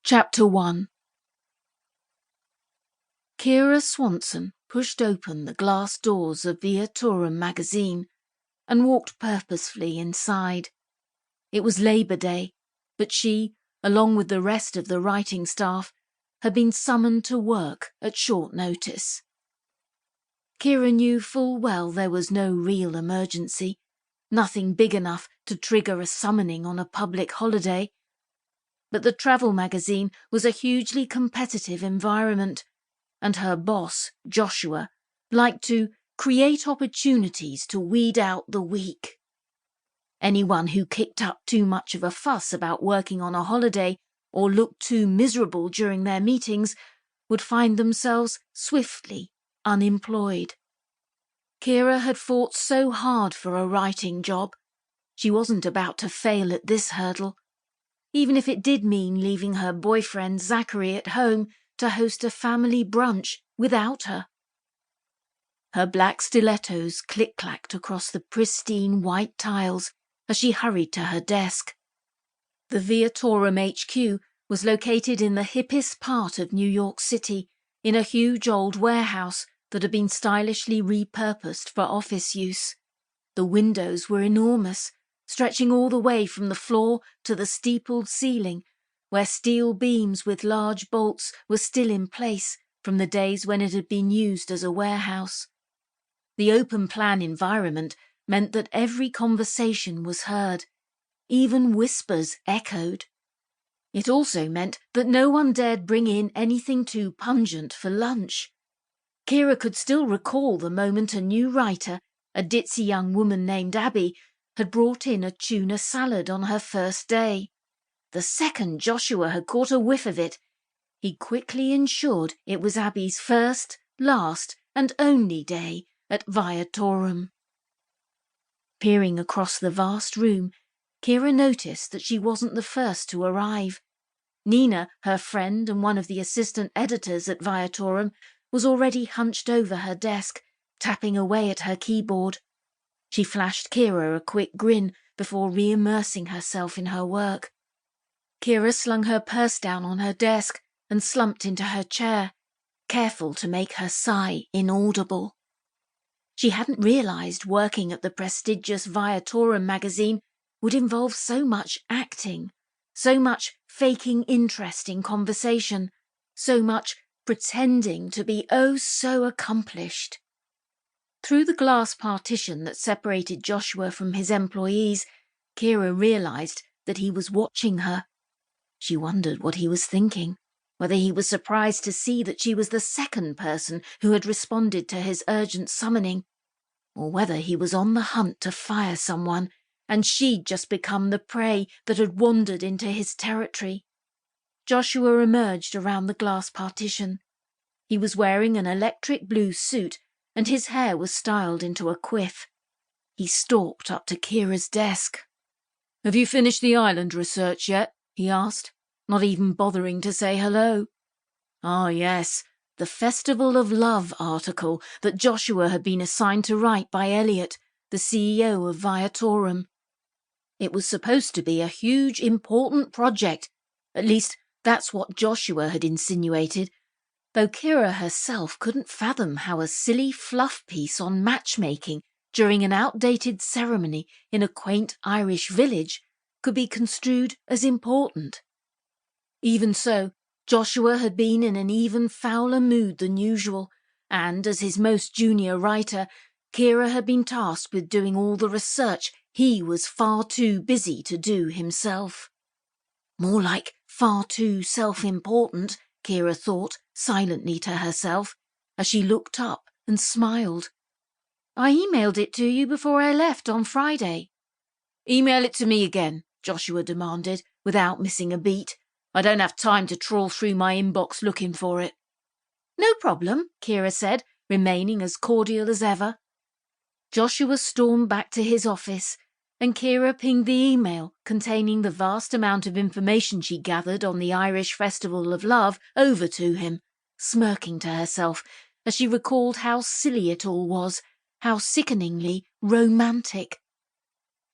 Chapter 1. Keira Swanson pushed open the glass doors of Viatorum magazine and walked purposefully inside. It was Labour Day, but she, along with the rest of the writing staff, had been summoned to work at short notice. Keira knew full well there was no real emergency, nothing big enough to trigger a summoning on a public holiday. But the travel magazine was a hugely competitive environment, and her boss, Joshua, liked to create opportunities to weed out the weak. Anyone who kicked up too much of a fuss about working on a holiday or looked too miserable during their meetings would find themselves swiftly unemployed. Keira had fought so hard for a writing job. She wasn't about to fail at this hurdle, even if it did mean leaving her boyfriend Zachary at home to host a family brunch without her. Her black stilettos click-clacked across the pristine white tiles as she hurried to her desk. The Viatorum HQ was located in the hippest part of New York City, in a huge old warehouse that had been stylishly repurposed for office use. The windows were enormous, stretching all the way from the floor to the steepled ceiling, where steel beams with large bolts were still in place from the days when it had been used as a warehouse. The open-plan environment meant that every conversation was heard. Even whispers echoed. It also meant that no one dared bring in anything too pungent for lunch. Keira could still recall the moment a new writer, a ditzy young woman named Abby, had brought in a tuna salad on her first day. The second Joshua had caught a whiff of it, he quickly ensured it was Abby's first, last, and only day at Viatorum. Peering across the vast room, Keira noticed that she wasn't the first to arrive. Nina, her friend and one of the assistant editors at Viatorum, was already hunched over her desk, tapping away at her keyboard. She flashed Keira a quick grin before re-immersing herself in her work. Keira slung her purse down on her desk and slumped into her chair, careful to make her sigh inaudible. She hadn't realised working at the prestigious Viatorum magazine would involve so much acting, so much faking interest in conversation, so much pretending to be oh so accomplished. Through the glass partition that separated Joshua from his employees, Keira realised that he was watching her. She wondered what he was thinking, whether he was surprised to see that she was the second person who had responded to his urgent summoning, or whether he was on the hunt to fire someone and she'd just become the prey that had wandered into his territory. Joshua emerged around the glass partition. He was wearing an electric blue suit and his hair was styled into a quiff. He stalked up to Keira's desk. "Have you finished the island research yet?" he asked, not even bothering to say hello. "Ah, yes, the Festival of Love article that Joshua had been assigned to write by Elliot, the CEO of Viatorum. It was supposed to be a huge, important project. At least, that's what Joshua had insinuated, though Keira herself couldn't fathom how a silly fluff piece on matchmaking during an outdated ceremony in a quaint Irish village could be construed as important. Even so, Joshua had been in an even fouler mood than usual, and as his most junior writer, Keira had been tasked with doing all the research he was far too busy to do himself. More like far too self-important, Keira thought silently to herself, as she looked up and smiled. "I emailed it to you before I left on Friday." "Email it to me again," Joshua demanded, without missing a beat. "I don't have time to trawl through my inbox looking for it." "No problem," Keira said, remaining as cordial as ever. Joshua stormed back to his office, and Keira pinged the email containing the vast amount of information she gathered on the Irish Festival of Love over to him, smirking to herself as she recalled how silly it all was, how sickeningly romantic.